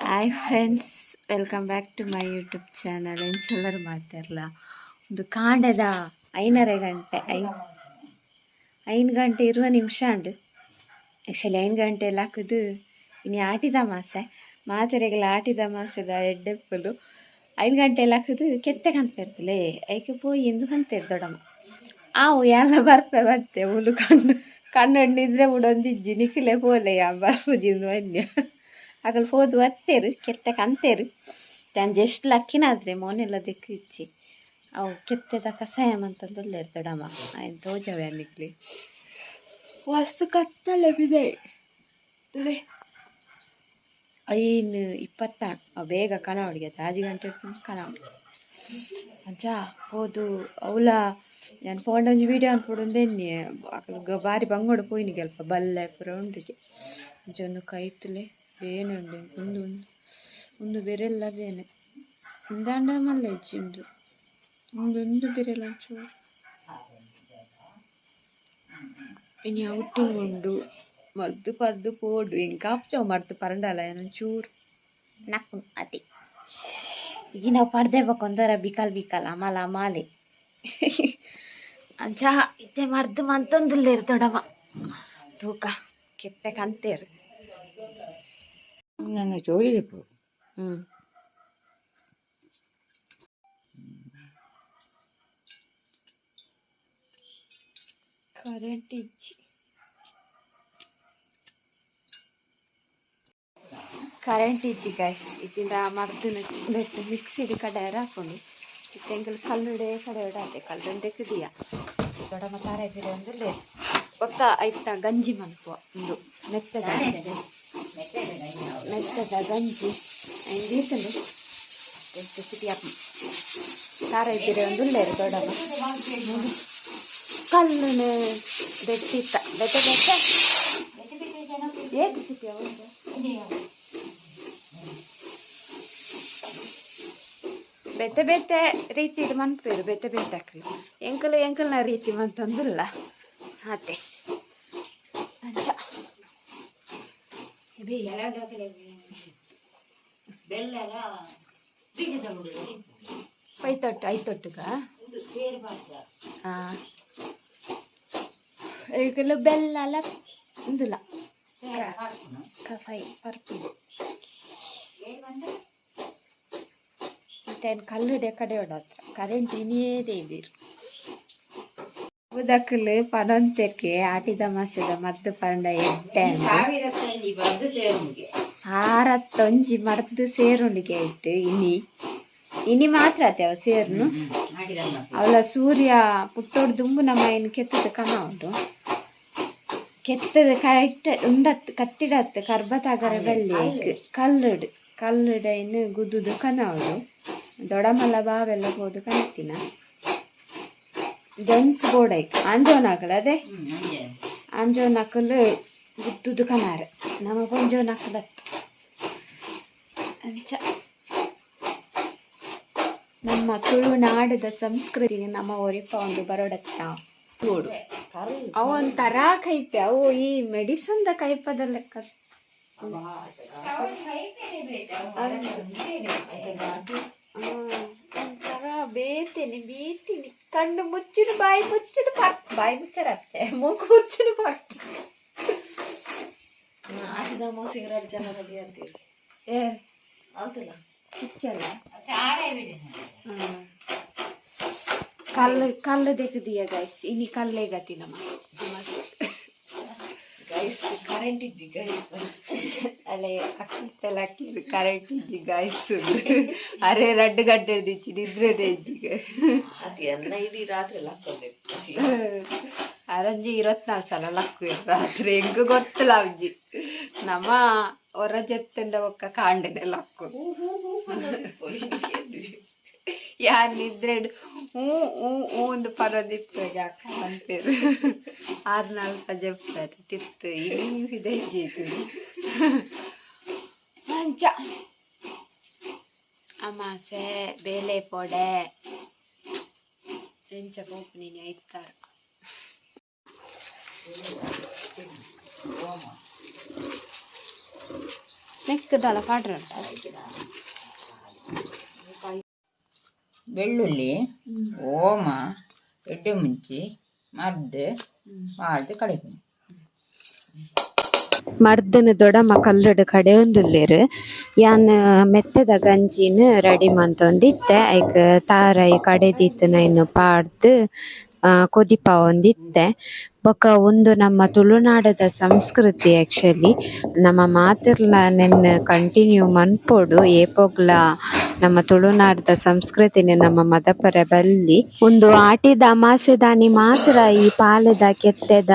Hi friends, welcome back to my YouTube channel. ಎಂಚೆಲ್ಲರೂ ಮಾತಾಡಲ್ಲ ಒಂದು ಕಾಂಡದ 5:30 5 ಗಂಟೆ 20 ನಿಮಿಷ ಉಂಡು. ಆ್ಯಕ್ಚುಲಿ 5 ಗಂಟೆಲ್ಲ ಹಾಕೋದು ಇನ್ನು ಆಟಿದ ಮಾಸೆ ಮಾತೆರೆಗೆಲ್ಲ ಆಟಿದ ಮಾಸದ ಎಡ್ಡೆಪ್ಪಲು 5 ಗಂಟೆಲ್ಲ ಹಾಕೋದು ಕೆತ್ತೆ ಕನ್ಪಿರ್ತಲೇ ಐಕೆ ಪೋಯಿ ಎಂದು ಕಂತೇರು ದೊಡ್ಡಮ್ಮ ಆವು ಎಲ್ಲ ಬರ್ತೆ ಹುಲು ಕಣ್ಣು ಉಡೊಂದಿಜ್ಜಿ ನಿಖಿಲೆ ಪೋಲೆಯ ಬರ್ಪುಜಿಂದು ಅನ್ಯ ಆಗಲು ಹೋದು ಒತ್ತೇರು ಕೆತ್ತೆ ಕಂತೇರು ನಾನು ಜಸ್ಟ್ ಲಕ್ಕಿನಾದ್ರೆ ಮೋನೆಲ್ಲ ದಿಕ್ಕು ಇಚ್ಚಿ ಅವು ಕೆತ್ತೆದ ಕಸಾಯ ಅಂತಂದು ಒಳ್ಳೆರು ದೊಡ್ಡಮ್ಮ ಆಯ್ತು ತೋಜವೆ ಅನ್ನಿಕ್ಲಿ ವಸ್ತು ಕತ್ತಲೆ ಬಿದೆ ಐನು 20 ಬೇಗ ಕನ ಹೊಡಿಗೆ 5 ಗಂಟೆ ಕನ ಹೊಡಿಗೆ ಅಂಚ ಹೋದು ಅವಳ ನಾನು ಫೋನ್ ವೀಡಿಯೋ ಅನ್ಕೊಡೊಂದೇನೆ ಬಾರಿ ಬಂಗೋಡು ಪೋಯಿನಿ ಸ್ವಲ್ಪ ಬಲ್ಲೆ ಪುರ ಉಂಡಿಗೆ ಒಂದು ಕೈತಲೆ ಬೇನೆ ಉಂಡು ಒಂದು ಬೆರೆಲ್ಲ ಬೇನೆ ಇಂದಾಂಡ ಮಲ್ಲ ಇಜ್ಜಿ ಒಂದು ಬೆರೆಲ್ಲ ಚೂರು ಇನ್ನು ಔಟಿಂಗ್ ಉಂಡು ಮದ್ದು ಪದ್ದು ಪೋಡು ಹೆಂಗೆ ಕಾಪ್ಚೋ ಮರ್ತು ಪರಂಡಲ್ಲ ಏನೊಂಚೂರು ನಕ್ಕು ಅತಿ ಈಗ ನಾವು ಪಡ್ದೇಬೇಕು ಒಂದರ ಬಿಕಲ್ ಅಮಾಲೆ ಅಂಚ ಇತ್ತೆ ಮರ್ದು ಮಂತೊಂದುಲ್ಲೇರು ದೊಡ್ಡಮ್ಮ ತೂಕ ಕೆತ್ತೆ ಕಂತೇರು ನನ್ನ ಜೋಳಿಗೆ ಕರೆಂಟ್ ಇಜ್ಜಿ ಗಾಯ್ಸ್ ಇಚ್ಚಿಂದ ಮರ್ದು ನೆಟ್ಟು ಮಿಕ್ಸಿಡ್ ಕಡೆಯರ ಹಾಕೊಂಡು ತೆಂಗಲ್ ಕಲ್ಲುಡೆ ಕಡೆ ಇಡಾತೆ ಕಲ್ಲುಂಡೆ ತೆಗ್ದಿಯ ದೊಡ್ಡಮ್ಮ ತಾರಾಜಿರೆ ಒಂದಲ್ಲೇ ಒಕ್ಕ ಆಯ್ತಾ ಗಂಜಿ ಮನ್ಪುವ ಒಂದು ಮೆತ್ತದ ಗಂಜಿ ಇಂಗ್ಲೀಷಲ್ಲಿ ಎಷ್ಟು ಸಿಟಿ ಅಪ್ಪ ತಾರಾಜಿರೆ ಒಂದುಲ್ಲೇರು ದೊಡ್ಡಮ್ಮ ಕಲ್ಲುನೆ ಬೆಟ್ಟಿತ್ತ ಬೆಟ್ಟ ಏಕು ಸಿಟಿ ಬೆತ್ತೆ ರೀತಿ ಮನ್ಪೇರು ಬೆತ್ತೆ ಹಾಕ್ರಿ ಎಂಕಲ್ನ ರೀತಿ ಮಂತಂದಿಲ್ಲ ಅತ್ತೆ ಅಂಚ ಐತೊಟ್ಟುಗ ಈಗಲೂ ಬೆಲ್ಲ ಎಲ್ಲ ಉಂದಿಲ್ಲ ಕಸಾಯಿ ಪರ್ಪು ಮತ್ತೆ ಕಲ್ಲುಡೆ ಕಡೆ ಹೊಡತ್ರ ಕರೆಂಟ್ ಇನ್ನೇದೇ ಇದ್ದೀರು ಉದಕ್ಕಲು ಪನೊಂತೆರ್ಕೆ ಆಟಿದ ಮಾಸದ ಮರ್ದು ಪಂಡ ಎಡ್ಡೆ ಸಾರತ್ತೊಂಜಿ ಮರ್ದು ಸೇರುಂಡಿಗೆ ಇಟ್ಟು ಇನಿ ಮಾತ್ರ ಆತೆ ಅವ ಸೇರ್ನು ಅವಳ ಸೂರ್ಯ ಪುಟ್ಟೋಡು ದುಂಬು ನಮ್ಮ ಏನು ಕೆತ್ತದ ಕನ ಉಂಟು ಕೆತ್ತದ ಕರೆಕ್ಟ್ ಉಂಡತ್ತು ಕತ್ತಿಡತ್ತು ಕರ್ಬತಾಗರ ಬೆಳ್ಳಿ ಕಲ್ಲುಡ ಇನ್ನು ಗುದ್ದುದು ಕನವಳು ದೊಡಮಲ್ಲ ಬಾವೆಲ್ಲ ಹೋದು ಕನ್ತಿನ ಜೆಂಟ್ಸ್ ಬೋಡೈಕ್ ಅಂಜೋನಾಕಲ್ ಅದೇ ಅಂಜೋನಾಕಲ್ ಗುದ್ದುದು ಕನಾರ ನಮ್ಮ ಪೊಂಜೋನಾಕಲತ್ತು ಅಂಚ ನಮ್ಮ ತುಳುನಾಡದ ಸಂಸ್ಕೃತಿಗೆ ನಮ್ಮ ಒರಿಪ ಒಂದು ಬರೋಡತ್ತ ನೋಡು ಅವು ಒಂಥರ ಕೈಪೆ ಅವು ಈ ಮೆಡಿಸನ್ದ ಕೈಪದ ಲೆಕ್ಕ ಒಂಥರ ಬೇತೀನಿ ಕಣ್ಣು ಮುಚ್ಚಿಡು ಬಾಯಿ ಮುಚ್ಚರತ್ತೆ ಮೂಗು ಮುಚ್ಚಿಡು ಬರ್ತು ಸಿಗರೇಟ್ ಜನ ರೆಡಿ ಅಂತೀರಿ ಅಂತಲ್ಲ ಕಿಚ್ಚಲ್ಲ ಕಲ್ಲು ತೆಗ್ದಿಯ ಗೈಸ್ ಇನಿ ಕಲ್ಲೇ ಗತಿ ನಮ್ಮ ಗೈಸ್ ಕರೆಂಟ್ ಇಜ್ಜಿ ಗೈಸ್ ಅಲ್ಲೇ ಅಕ್ಕಲ್ಲ ಹಾಕಿದ್ರು ಕರೆಂಟ್ ಇಜ್ಜಿ ಗೈಸ್ ಅರೆ 2 ಗಂಟೆ ಇದ್ದಿಚ್ಚಿ ನಿದ್ರೆದೇ ಇಜ್ಜಿಗೆ ಅದು ಎಲ್ಲ ಇಡೀ ರಾತ್ರಿ ಹಾಕೊಂಡೆ ಅರಂಜಿ 24 ಸಲ ಲಕ್ಕು ರಾತ್ರಿ ಹೆಂಗ ಗೊತ್ತಿಲ್ಲ ಅಜ್ಜಿ ನಮ್ಮ ಹೊರ ಜತ್ತಂಡ ಒಕ್ಕ ಕಾಂಡೆನೆ ಲಕ್ಕು ಯಾರು ನಿದ್ರೆ ಹ್ಞೂ ಒಂದು ಪರೋದಿಪ್ಪಾಗ ಅಂತೀರು 6-4 ಜಪ್ಪಾರ ತಿತ್ತು ಇನ್ನೂ ಇದೆ ಜೀತು ಮಂಚ ಅಮಾಸೆ ಬೇಳೆ ಪೊಡೆ ಎಂಚ ಪೋಪುನಿ ಐತಾರ ನೆಕ್ಕದಲ್ಲ ಪಾಡ್ರ ಬೆಳ್ಳುಳ್ಳಿ ಓಮ ಎಡ್ಡೆ ಮುಂಚಿ ಮರ್ದು ಮಾಡ್ದು ಕಡಿಮೆ ಮರ್ದನ ದೊಡಮ್ಮ ಕಲ್ಲುಡು ಕಡೆ ಒಂದುಲ್ಲೇರು ಯಾನ್ ಮೆತ್ತದ ಗಂಜಿನ ರೆಡಿ ಮಂತೊಂದಿತ್ತೆ ಐಕ್ ತಾರಾಯಿ ಕಡೆದಿತ್ತು ಇನ್ನು ಪಾಡ್ದು ಕೊದಿಪ ಒಂದಿತ್ತೆ ಬೊಕ ಒಂದು ನಮ್ಮ ತುಳುನಾಡದ ಸಂಸ್ಕೃತಿ ಆ್ಯಕ್ಚುಲಿ ನಮ್ಮ ಮಾತಿರ್ಲ ನೆನ್ನೆ ಕಂಟಿನ್ಯೂ ಮನ್ಪೊಡು ಏಪೊಗ್ಲ ನಮ್ಮ ತುಳುನಾಡದ ಸಂಸ್ಕೃತಿನ ನಮ್ಮ ಮದಪರೆ ಬಲ್ಲಿ ಒಂದು ಆಟಿದ ಅಮಾಸೆ ದಾನಿ ಮಾತ್ರ ಈ ಪಾಲೆದ ಕೆತ್ತೆದ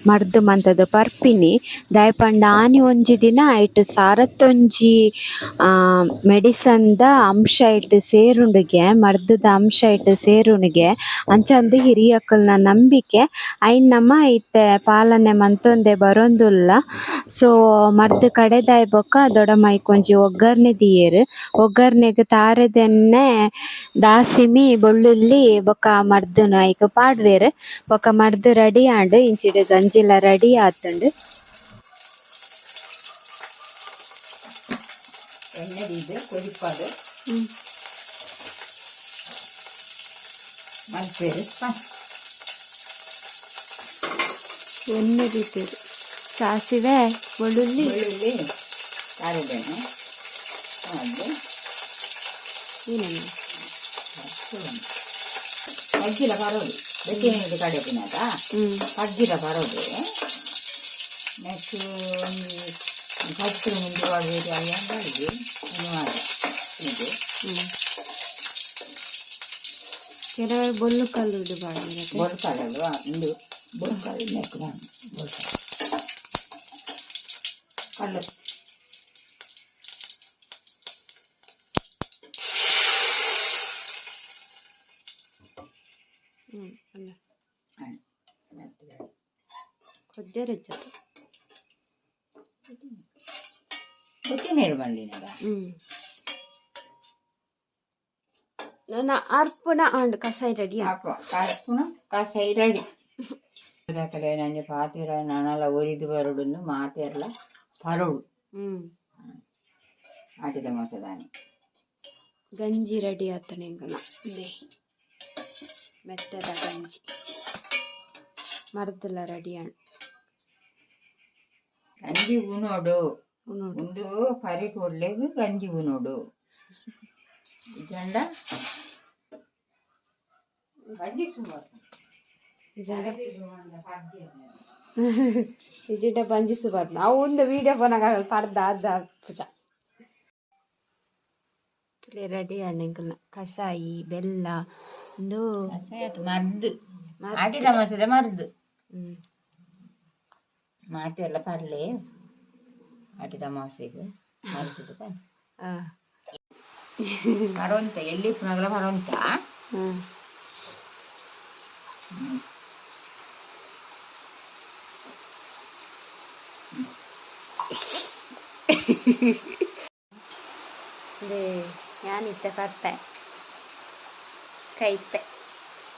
ಮರ್ದು ಮಂತದ ಪರ್ಪಿನಿ ದಾಯಪಂಡ ಆನಿ ಒಂಜಿ ದಿನ ಐಟ್ ಸಾರತ್ತೊಂಜಿ ಮೆಡಿಸನ್ದ ಅಂಶ ಇಟ್ಟು ಸೇರುಂಡುಗೆ ಮರ್ದದ ಅಂಶ ಇಟ್ಟು ಸೇರುಣಿಗೆ ಅಂಚಂದು ಹಿರಿಯಕ್ಕಲ್ನ ನಂಬಿಕೆ ಐನ್ ನಮ್ಮ ಇತ್ತೆ ಪಾಲನೆ ಮಂತೊಂದೆ ಬರೊಂದುಲ್ಲ. ಸೊ ಮರ್ದ್ ಕಡೆದಾಯ್ ಬೊಕ ದೊಡಮೈಕ್ ಒಂಜಿ ಒಗ್ಗರ್ಣೆ ದಿಯೇರು ಒಗ್ಗರ್ಣೆಗ್ ತಾರೆದೆನ್ನೆ ದಾಸಿಮಿ ಬೆಳ್ಳುಳ್ಳಿ ಬೊಕ ಮರ್ದನು ಐಕ್ ಪಾಡ್ವೆರ್ ಬೊಕ ಮರ್ದ್ ರೆಡಿ ಆಂಡ್ ಇಂಚಿಡ್ ಗಂಜಿಲ ರೆಡಿ ಆತುಂಡು. ಎಣ್ಣೆ ದೀದು ಕೊದಿಪ್ಪದು ಮಲ್ಪೇರು ಎಣ್ಣೆ ದೀತೇರು ಸಾಸಿವೆ ಬೆಳ್ಳುಳ್ಳಿ ಕಾರಿದೆಣ್ಣೆ ಅದು ಏನೇನು ಅಜ್ಜಿಲ ಪರೋಡು ಬೆಟ್ಟಿನ ಕಡೆ ತಿನ್ನದ ಅಜ್ಜಿಲ ಪರೋಡು ನೆಕ್ಸ್ಟ್ ಒಂದು 10 ಮುಂದೆ ಮಾಡಬೇಕು ಅಲ್ಲಿಗೆ ಮಾಡಿ ಇದು ಕೆಲವರು ಬೊಲ್ಲು ಕಲ್ಲು ಬಾಡಿರುತ್ತೆ ಬೊಲ್ಕಾಲಲ್ವಾ ಒಂದು ಬೊಲ್ಕಾಲು ನೆಕ್ಕು ನಾನು ಬೊಲ್ಕಾಲು ಕಲ್ಲು ಕೊದ್ದೆರಜ್ಜದು ಗೊತ್ತೇನೇಳು ಬಂದಿನದ ನನ್ನ Arpana and ಕಸಾಯ ready Arpana ಕಸಾಯ ready ಕಡೆ ನಂಗೆ ಪಾತಿರ ನಾನೆಲ್ಲ ಒರಿದು ಬರೋಡು ಮಾತೆಲ್ಲ ಪರೋಡು ಆಟಿದ ಮೊಸದಾನಿ ಗಂಜಿ ರೆಡಿ ಆತನೆ ಇಂಗನ ಮೆತ್ತದ ಗಂಜಿ ಮರದೆಲ್ಲ ರೆಡಿ ಆಣ್ ಗಂಜಿ ಉನೋಡು ಒಂದು ಪರಿ ಕೊಡ್ಲೆಗ್ ಗಂಜಿ ಉನೋಡು ಇಜಂಡ ಗಂಜಿ ಸುಮಾರು ಇಜಿಂಡ ಬಂಜಿ ಸುಬಾರ್ ನಾವು ಒಂದು ವಿಡಿಯೋ ಫೋನಾಗ ಪಡ್ದ ಅದ ಪೂಜ ರೆಡಿ ಅಣ್ಣ ಕಸಾಯಿ ಬೆಲ್ಲ ಒಂದು ಮರ್ದು ಆಟಿದ ಮಸದ ಮರ್ದು ಮಾತೆಲ್ಲ ಪರ್ಲೆ ಆಟಿದ ಮಾಸೆಗೆ ಮರ್ದು ಪರೋಂತ ಎಲ್ಲಿ ಪುನಗಲ ಪರೋಂತ ഞാനിത്തെ പപ്പ കയ്പ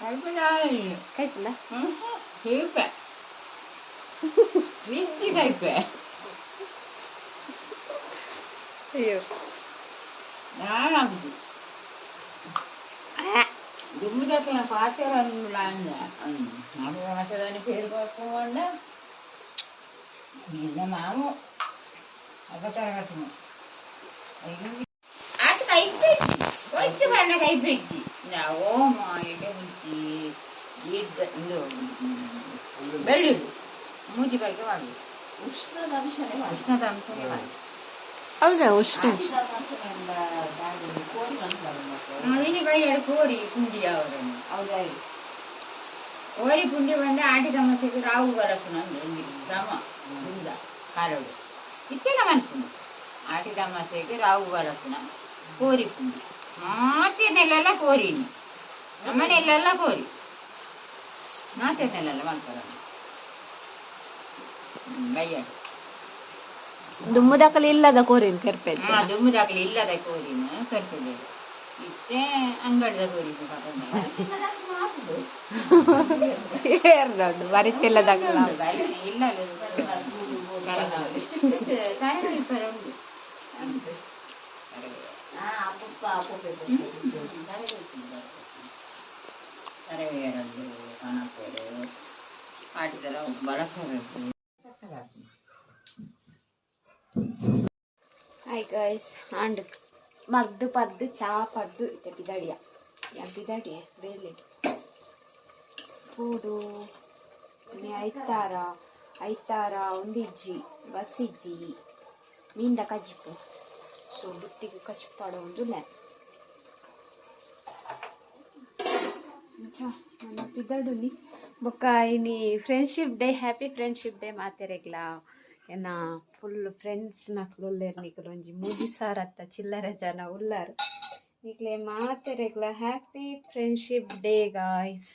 കയ്പല്ല അയ്യോ దుమ్ముదట్ల పాత్రని పేరు పట్టుకోకుండా నిన్న మాము అబతరగటము అటు కైపెట్టి కొట్టి పడిన కైపెట్టి ఓ మా ఎಡೆ ಮುಂಚಿ ಇದು ಬೆಳ್ಳುಳ್ಳಿ ಮೂಜಿ ಬಗ್ಗೆ ಮಾಡಿ ಉಷ್ಣದ ಅಂಶನೇ ಮಾಡಿ ಉಷ್ಣದ ಅಂಶನೇ ಮಾಡಿ ಹೌದಾ ಅಷ್ಟು അതിന് കൈയ്യട് കോരി പുണ്ടി അവരನ್ನು ಹೌದಾಗಿ ಓರಿ ಪುಂಡಿ ಬಂದ ಆಟಿ ತಮಸೆಗೆ ರಾವು ಬರಸುನಂದು ಕ್ರಮ ಹಿಂದ ಕಾಲೋಡು ಇತ್ತೆಲ್ಲ ಮನ್ಪುಂಡು ಆಟಿ ತಮಸೆಗೆ ರಾವು ಬರಸುನ ಕೋರಿ ಪುಂಡಿ ಮಾತೆ ನೆಲೆಲ್ಲ ಕೋರಿನಿ ನಮ್ಮ ನೆಲೆಲ್ಲ ಕೋರಿ ಮಾತೆ ನೆಲೆಲ್ಲ ಮಲ್ಪರ ಬಯ್ಯಡು ದುಮ್ಮದಾಕಲಿ ಇಲ್ಲದ ಕೋರಿನ ಕರ್ಪೆ ದುಮ್ಮದಾಕಲಿ ಇಲ್ಲದ ಕೋರಿನ ಕರ್ಪೆ ಇತ್ತೆ ಅಂಗಡಿದ ಕೋರಿನ ಬರಿತಿಲ್ಲದಾಗ ಇಲ್ಲ ಕರಿವೇರದ್ದು ಕಣಪೇರು ಆಟಿದರ ಬಳಸಬೇಕು. ಹಾಯ್ ಗೈಸ್ ಆಂಡ್ ಮರ್ದು ಪರ್ದು ಚಾ ಪರ್ದು ಇತ್ತೆ ಬಿದಡಿಯ ಬಿದಡಿಯೇ ಬೇಲೆ ಕೂಡು ಐತಾರ ಒಂದಿಜ್ಜಿ ಬಸ್ಸಿಜ್ಜಿ ಮೀಂದ ಕಜ್ಜಿಪು ಸೊ ಬುತ್ತಿಗೆ ಕಚ್ಪಾಡ ಒಂದು ಬಿದಡುನಿ ಬೊಕ್ಕ ಇನಿ friendship day happy friendship day ಮಾತೆರೆಗ್ಲ ಏನ ಫುಲ್ ಫ್ರೆಂಡ್ಸ್ ನಕ್ಲು ಉಲ್ಲೇರು ನಿಕಲು ಒಂಜಿ 3,000 ಚಿಲ್ಲರೆ ಜನ ಉಲ್ಲಾರು ನಿಕ್ಲೆ ಮಾತೆರೆಗ್ಲ ಹ್ಯಾಪಿ ಫ್ರೆಂಡ್ಶಿಪ್ ಡೇ ಗಾಯ್ಸ್.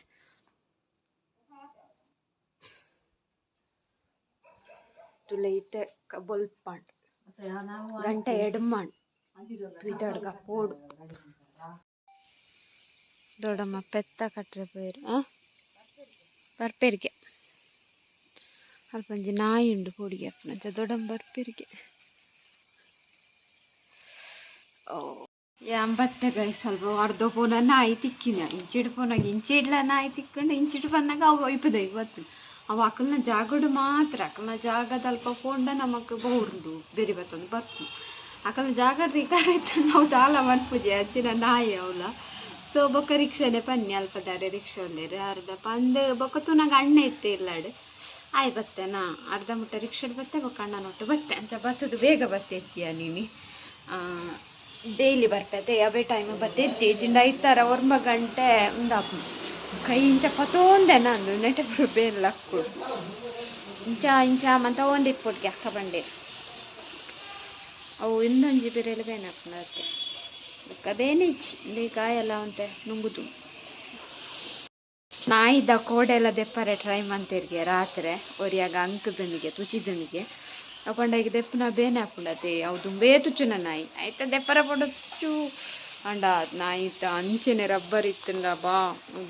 ತುಲೈತೆ ಬೊಲ್ಪಂಡ್ ಗಂಟೆ ಎಡ್ಮಂಡ್ ಬಿದಡ್ಗ ಪೋಡು ದೊಡ್ಡಮ್ಮ ಪೆತ್ತ ಕಟ್ರೆ ಪೋಯರು ಬರ್ಪೆರಿಗೆ ಅಲ್ಪ ಒಂಜಿ ನಾಯಿ ಉಂಡು ಪೋಡಿಗೆ ಅಪ್ಪನಂಚ ದೊಡ್ಡಮ್ಮ ಬರ್ಪೆರಿಗೆ ಅಂಬತ್ತೆ ಗೈ ಸ್ವಲ್ಪ ಅರ್ಧ ಪೋನ ನಾಯಿ ತಿಕ್ಕಿನ ಇಂಚಿಡು ಪೋನಾಗ ಇಂಚಿಡ್ಲ ನಾಯಿ ತಿಕ್ಕೊಂಡು ಇಂಚಿಡು ಬಂದಾಗ ಅವು ಒಯ್ಪದ ಇವತ್ತು ಅವು ಅಕ್ಕಲ್ನ ಜಾಗಡು ಮಾತ್ರ ಅಕ್ಕಲ್ನ ಜಾಗದ ಅಲ್ಪ ಪೋಂಡ ನಮಕ್ ಬೋರ್ಂಡು ಬೇರೆ ಬತ್ತೊಂದು ಬರ್ತು ಅಕ್ಕಲ್ನ ಜಾಗದ ಇತ್ತು ನಾವು ದಾಲ ಮನ್ಪುಜೆ ಅಜ್ಜಿನ ನಾಯಿ ಅವಳ ಸೊ ಬೊಕ್ಕ ರಿಕ್ಷಾನೆ ಪನ್ನಿ ಅಲ್ಪದಾರೆ ರಿಕ್ಷಾ ಒಳ್ಳೆರು ಅರ್ಧ ಪಂದ್ ಬೊಕ್ಕ ತುನಾಗ ಅಣ್ಣ ಇತ್ತೆ ಇಲ್ಲಾಡು ಆಯ್ ಬತ್ತೇನಾ ಅರ್ಧ ಮುಟ್ಟ ರಿಕ್ಷಾಡ್ ಬತ್ತೆ ಬೊಕ್ಕ ಅಣ್ಣ ಒಟ್ಟು ಬತ್ತೆ ಅಂಚ ಬತ್ತದು ಬೇಗ ಬತ್ತೆ ಎತ್ತೀಯ ನೀನು ಡೈಲಿ ಬರ್ಪೈತೆ ಯಾವೇ ಟೈಮ್ ಬತ್ತೆ ಎತ್ತಿ ಜಿಂಡ 5 ಗಂಟೆ ಉಂದಾಪು ಕೈ ಇಂಚ ಪತೋಂದೆ ನಂದು ನೆಟೆ ಬೇರೆ ಹಾಕ್ಕೊಡು ಇಂಚ ಮಂತ ಒಂದು ಇಪ್ಪೊಟ್ಟಿಗೆ ಅಕ್ಕ ಬಂಡೆ ಅವು ಇನ್ನೊಂಜಿ ಬೇರೆ ಬೇನೆ ಹಾಕ್ನತ್ತೆ ಬೊಕ್ಕ ಬೇನಿಚ್ಚಿ ಇಂದ ಕಾಯೆಲ್ಲ ಅಂತೆ ನುಂಗುದು ನಾಯಿದ ಕೋಡೆಲ್ಲ ದೆಪ್ಪರೆ ಟ್ರೈ ಮಂತಿರ್ಗೆ ರಾತ್ರಿ ಒರಿಯಾಗ ಅಂಕದನಿಗೆ ತುಚಿದನಿಗೆ ಅಕೊಂಡಾಗ ದೆಪ್ಪನ ಬೇನೆ ಹಾಕೊಂಡತೆ ಅವು ತುಂಬೇ ತುಚ್ಚುನ ನಾಯಿ ಆಯ್ತಾ ದೆಪ್ಪರ ಪೊಡ ತುಚ್ಚು ಅಂಡ ನಾಯಿ ಅಂಚೆನೆ ರಬ್ಬರ್ ಇತ್ತಲ್ಲ ಬಾ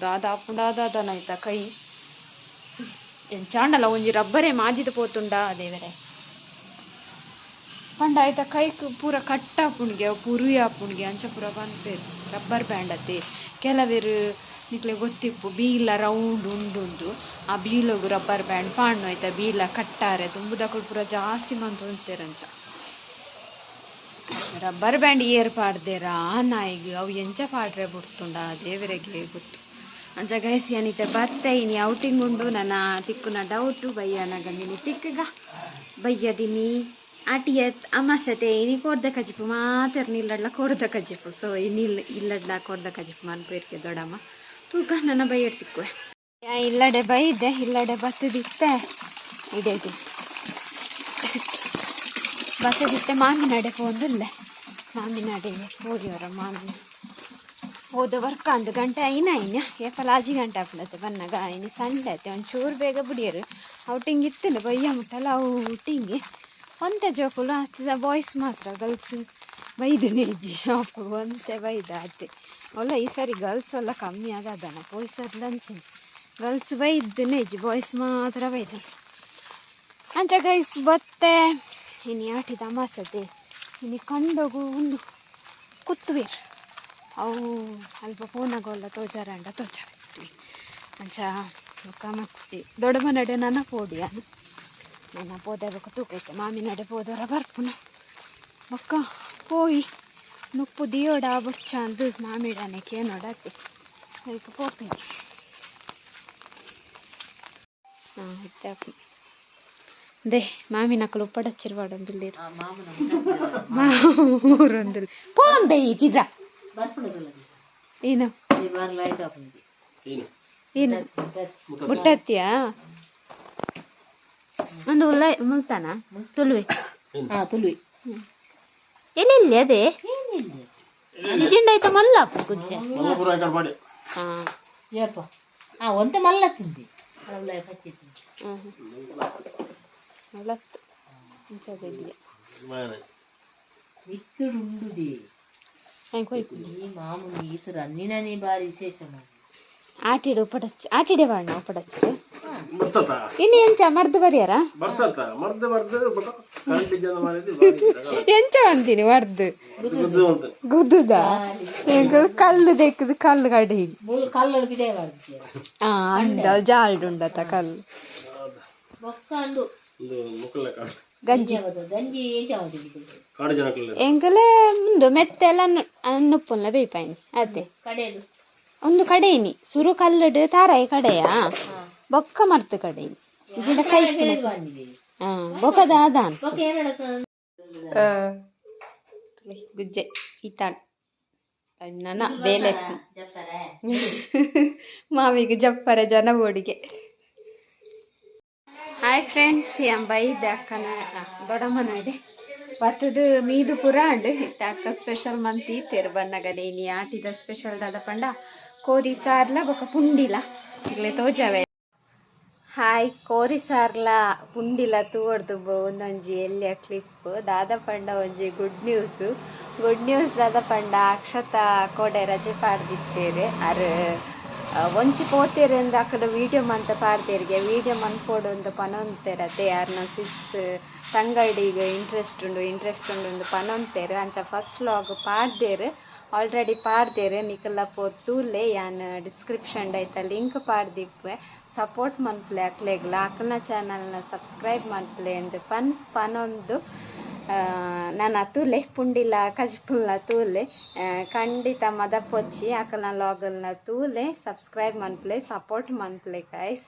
ದಾದ ಹಾಕೊಂಡಾದಾದನಾಯ್ತ ಕೈ ಎಂಚಾಂಡಲ್ಲ ಒಂಜಿ ರಬ್ಬರೇ ಮಾಜಿದ ಪೋತುಂಡ ದೇವರೇ ಪಂಡ ಆಯ್ತಾ ಕೈ ಪೂರ ಕಟ್ಟಾಪುಣ್ಗೆ ಪುರಿಯಾಪುಣ್ಗೆ ಅಂಚ ಪೂರ ಬಂದ್ಪೇರು ರಬ್ಬರ್ ಬ್ಯಾಂಡ್ ಅತ್ತೆ ಕೆಲವೇರು ನಿಕ್ಲೆ ಗೊತ್ತಿಪ್ಪು ಬೀಲ ರೌಂಡ್ ಉಂಡುಂಡು ಆ ಬೀಲಗು ರಬ್ಬರ್ ಬ್ಯಾಂಡ್ ಪಾಣ್ಣು ಆಯ್ತಾ ಬೀಲ ಕಟ್ಟಾರೆ ತುಂಬುದಕ್ಕೂ ಪೂರ ಜಾಸ್ತಿ ಮಂತು ಉಂತೇರಂಚ ರಬ್ಬರ್ ಬ್ಯಾಂಡ್ ಏರ್ಪಾಡ್ದೇರ ಆ ನಾಯಿಗೆ ಅವು ಎಂಚ ಪಾಡ್ರೆ ಬಿಡ್ತುಂಡ ದೇವರಿಗೆ ಗೊತ್ತು ಅಂಚ ಗೈಸಿ ಅನಿತೆ ಬರ್ತೆ ಇನಿ ಔಟಿಂಗ್ ಉಂಡು ನನ್ನ ತಿಕ್ಕುನ ಡೌಟು ಬಯ್ಯನಾಗ ಮಿನಿ ತಿಕ್ಕಗ ಬಯ್ಯದಿನಿ ಆಟಿಯ ಅಮಾಸತೆ ಇನಿ ಕೊಡ್ದ ಕಜಿಪು ಮಾತಾರ ನಿಲ್ಲಡ್ಲ ಕೊಡ್ದ ಕಜಿಪು ಸೊ ಇಲ್ಲಡ್ಲ ಕೊಡ್ದ ಕಜಿಪು ಮನ್ಪೇರ್ಗೆ ದೊಡ್ಡಮ್ಮ ತೂಕ ನನ್ನ ಬೈಯಡ್ ತಿಕ್ಕುವೆ ಇಲ್ಲಡೆ ಬೈದೆ ಇಲ್ಲಡೆ ಬತ್ತದಿತ್ತೆ ಇಡೇದು ಬತ್ತದಿತ್ತೆ ಮಾಮಿನಡೆ ಪೋಂದಿಲ್ಲೆ ಮಾಮಿನಡೆಗೆ ಹೋಗಿವರ ಮಾಮಿನ ಹೋದ ವರ್ಕ 1 ಗಂಟೆ ಐನ ಏಪಲ 5 ಗಂಟೆ ಆಗ್ಬಿಡತ್ತೆ ಬನ್ನಾಗ ಇನ್ನು ಸಂಡೆ ಐತೆ ಒಂಚೂರು ಬೇಗ ಬಿಡಿಯರು ಔಟಿಂಗ್ ಇತ್ತಿಲ್ಲ ಬಯ್ಯ ಮುಟ್ಟಲ್ಲ ಅವು ಔಟಿಂಗಿ ಒಂತೆ ಜೋಕುಲು ಆಗ್ತದ ಬಾಯ್ಸ್ ಮಾತ್ರ ಗರ್ಲ್ಸ್ ಬೈದನೇ ಇಜ್ಜಿ ಶಾಪು ಒಂತೆ ಬೈದ ಅತ್ತೆ ಒಲ್ಲ ಈ ಸಾರಿ ಗರ್ಲ್ಸ್ ಎಲ್ಲ ಕಮ್ಮಿ ಆಗದನ ಬಾಯ್ಸ್ ಲಂಚಿನ ಗರ್ಲ್ಸ್ ಬೈದನೇ ಇಜ್ಜಿ ಬಾಯ್ಸ್ ಮಾತ್ರ ಬೈದ ಅಂಚ ಗೈಸ್ ಬತ್ತೆ ಇನ್ನು ಆಟಿದ ಅಮಾಸತೆ ಇನ್ನು ಕಂಡೋಗು ಒಂದು ಕುತ್ತುವೇರು ಅವು ಅಲ್ಪ ಫೋನಾಗೋಲ್ಲ ತೋಜಾರಂಡ ತೋಜಾವೆ ಅಂಚ ಬೊಕ್ಕ ಮತ್ತೆ ದೊಡ್ಡಮ್ಮ ನಡೆ ನನ್ನ ಪೋಡಿಯ ನನ್ನ ಪೋದೆ ಬೊಕ್ಕ ತೂಕೈತೆ ಮಾಮಿ ನಡೆ ಪೋದರ ಬರ್ಪುನ ಬೊಕ್ಕ ಪೋಯಿ ನುಪ್ಪು ದಿಯೋಡ ಬೊಚ್ಚ ಅಂದು ಮಾಮಿಡನೆ ಕೇನೋಡತ್ತೆ ಅದಕ್ಕೆ ಪೋಪಿನಿ ಇತ್ತಾಕು ದೇ ಮಾಮಿ ನಕಲು ಉಪ್ಪಡಚ್ಚಿರ್ವಾಡೊಂದಿಲ್ಲ ಮೂರೊಂದಿಲ್ಲ ಪೋಂಬೆ ಪಿದ್ರ ಏನು ಏನು ಮುಟ್ಟತ್ತಿಯಾ ಒಂದು ಉಲ್ಲ ಮುಲ್ತಾನ ತುಳುವೆ ತುಳುವೆ ಎಲ್ಲಿ ಅದೇ ನಿಜಂಡ ಆಯ್ತಾ ಮಲ್ಲ ಕುಜ್ಜೆ ಒಂತೆ ಮಲ್ಲ ತಿಂದಿ ಮಲ್ಲತ್ತು ಇಂಚದಿದೆಯಾ ಮಿಕ್ಕುಡುಂಡುದಿ ಈ ಮಾಮೂಲಿ ಈ ಥರ ಅನ್ನಿನೇ ಬಾರಿ ವಿಶೇಷ ಆಟಿಡು ಉಪಡಚ್ಚ ಆಟಿಡೆ ಬಾಣ ಉಪಡಚ್ಚರು ಬರ್ಸತ್ತ ಇನ್ನು ಎಂಚ ಮರ್ದು ಬರ್ಯಾರ ಬರ್ಸತ್ತ ಮರ್ದು ಕರೆಂಟ್ ಜನ ಮಾಡಿದ್ದು ಎಂಚ ಅಂತೀನಿ ಮರ್ದು ಗುದ್ದು ಅಂತ ಗುದ್ದುದ ಈಗ ಕಲ್ಲು ದೆಕ್ಕದು ಕಲ್ಲು ಕಡೆ ಹಿಡಿ ಕಲ್ಲಡು ಬಿದೆ ಬರ್ತೀಯ ಅಂದ ಜಾಲ್ಡು ಉಂಡತ ಕಲ್ಲು ಬೊಕ್ಕ ಅಂದು ಒಂದು ಮುಕ್ಕಲ ಕಾಡು ಗಂಜಿ ಗಂಜಿ ಏಚಾವದು ಕಾಡು ಜನಕ್ಕಲ್ಲ ಎಂಕಲೆ ಮುಂದು ಮೆತ್ತೆಲ್ಲ ನುಪ್ಪುಲ್ಲ ಬೇಯ್ಪಾಯಿನಿ ಅದೇ ಕಡೆಯದು ಒಂದು ಕಡೆಯಿನಿ ಸುರು ಕಲ್ಲಡು ತಾರಾಯಿ ಕಡೆಯಾ ಬೊಕ್ಕ ಮರ್ತು ಕಡೆಯಿನಿ ಗಿಡ ಕೈ ಬಂದಿದೆ ಬೊಕ್ಕದ ಅದಾನ್ ಬೊಕ್ಕ ಎರಡು ಗುಜ್ಜೆ ಈತಾಡ್ ನನ್ನ ಬೇಲೆ ಜಪ್ಪರೆ ಮಾವಿಗೆ ಜಪ್ಪರೆ ಜನ ಬೋಡಿಗೆ ಹಾಯ್ ಫ್ರೆಂಡ್ಸ್ ಬೈದೆ ಅಕ್ಕನ ದೊಡ್ಡಮ್ಮನಡೆ ಬತ್ತದು ಮೀದು ಪುರ ಅಂಡ್ ಇತ್ತ ಅಕ್ಕ ಸ್ಪೆಷಲ್ ಮಂತಿ ತೆರು ಬಣ್ಣಗನೆ ನೀ ಆಟಿದ ಸ್ಪೆಷಲ್ ದಾದ ಪಂಡ ಕೋರಿ ಸಾರ್ಲ ಬೊಕ ಪುಂಡಿಲ ಇಗ್ಲೆ ತೋಜಾವೆ ಹಾಯ್ ಕೋರಿ ಸಾರ್ಲ ಪುಂಡಿಲ ತೂವಡ್ದು ಒಂದೊಂಜಿ ಎಲ್ಲಿಯ ಕ್ಲಿಪ್ ದಾದ ಪಂಡ ಒಂಜಿ ಗುಡ್ ನ್ಯೂಸ್ ದಾದ ಪಂಡ ಅಕ್ಷತ ಕೋಡೆ ರಜೆ ಪಾಡ್ದಿತ್ತೇರೆ ಅರ್ ಒಂಚಿ ಪೋತೇರು ಅಂದ ಅಕ್ಕಡ ವೀಡಿಯೋ ಮಂತ ಪಾಡ್ತೇರಿಗೆ ವೀಡಿಯೋ ಮನ್ಪೋಡು ಅಂತ ಪನೊಂತೇರತ್ತೆ ಯಾರನ್ನ ಸಿಸ್ ತಂಗಡಿಗೆ ಇಂಟ್ರೆಸ್ಟ್ ಉಂಡು ಒಂದು ಪನೊಂತೇರು ಅಂಚ ಫಸ್ಟ್ ವ್ಲಾಗ್ ಪಾಡ್ದೇರು ಆಲ್ರೆಡಿ ಪಾಡ್ದೇರು ನಿಕಲ್ಲ ಪೋತೂಲೆ ಯಾನ್ ಡಿಸ್ಕ್ರಿಪ್ಷನ್ ಐತ ಲಿಂಕ್ ಪಾಡ್ದಿಪ್ಪೆ ಸಪೋರ್ಟ್ ಮನ್ಪ್ಲೆ ಅಕ್ಲೆಗ್ಲ ಅಕ್ಕನ ಚಾನಲ್ನ ಸಬ್ಸ್ಕ್ರೈಬ್ ಮನ್ಪ್ಲೆ ಎಂದು ಪನೊಂದು ನಾನು ತೂಲೆ ಪುಂಡಿಲ ಕಜ್ಪುಲ್ನ ತೂಲೆ ಖಂಡಿತ ಮದ ಪೊಚ್ಚಿ ಅಕ್ಕನ ಲಾಗಲ್ನ ತೂಲೆ ಸಬ್ಸ್ಕ್ರೈಬ್ ಮನ್ಪ್ಲೆ ಸಪೋರ್ಟ್ ಮನ್ಪ್ಲೆ ಗೈಸ್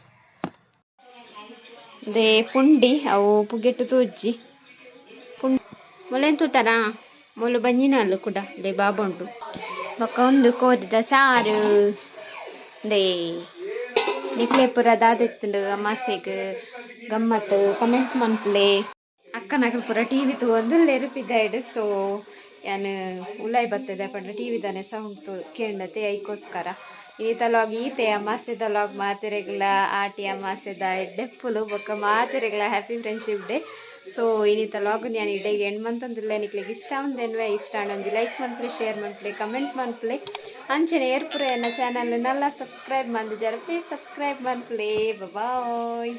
ದೇ ಪುಂಡಿ ಅವು ಪುಗೆಟ್ಟು ತೂಜ್ಜಿ ಮೊಲೆನ್ ತೂತಾರಾ ಮೊಲು ಬಂಜಿನಲ್ಲು ಕೂಡ ದೇ ಬಾಬುಂಟು ಬೊಕ್ಕ ಒಂದು ಕೋರಿದ ಸಾರು ದೇ ನಿಕ್ಲೆ ಪುರ ದಾದೆತ್ತುಂಡು ಅಮಾಸೆಗ್ ಗಮ್ಮತ್ತು ಕಮೆಂಟ್ ಮನ್ಪ್ಲೆ ಅಕ್ಕನಗಲ್ ಪೂರ ಟಿವಿ ತೂವೊಂದು ಲೆರುಪಿದ್ದಾಯ್ಡು ಸೊ ಯಾನು ಉಲಾಯ್ ಬರ್ತದೆ ಪಂಡ ಟಿವಿ ದಾನೆ ಸೌಂಡ್ ಕೇಳತೆ ಐಕೋಸ್ಕರ ಈತ ಲಾಗ್ ಈತೆ ಅಮಾಸೆದ ಲಾಗ್ ಮಾತೆರೆಗ್ಲ ಆಟಿ ಅಮಾಸೆದ ಎಡ್ಡೆಪ್ಪುಲು ಬೊಕ್ಕ ಮಾತೆರೆಗ್ಲ ಹ್ಯಾಪಿ ಫ್ರೆಂಡ್ಶಿಪ್ ಡೇ ಸೊ ಇನ್ನಿತ ಲಾಗ್ ನಾನು ಇಡೆಗೆ ಎಂಡ್ ಮಂತೊಂದುಲ್ಲ ನಿಕ್ಲೆಗೆ ಇಷ್ಟ ಒಂದೆನ್ವೆ ಇಷ್ಟ ಒಂಜಿ ಲೈಕ್ ಮನ್ಪ್ಲೆ ಶೇರ್ ಮನ್ಪ್ಲೆ ಕಮೆಂಟ್ ಮನ್ಪ್ಲೆ ಅಂಚನೆ ಏರ್ಪುರ ಎನ್ನ ಚಾನಲ್ ನಲ್ಲ ಸಬ್ಸ್ಕ್ರೈಬ್ ಮಂದು ಜರ ಪ್ಲೀಸ್ ಸಬ್ಸ್ಕ್ರೈಬ್ ಮನ್ಪ್ಲೆ ಬಾಯ್.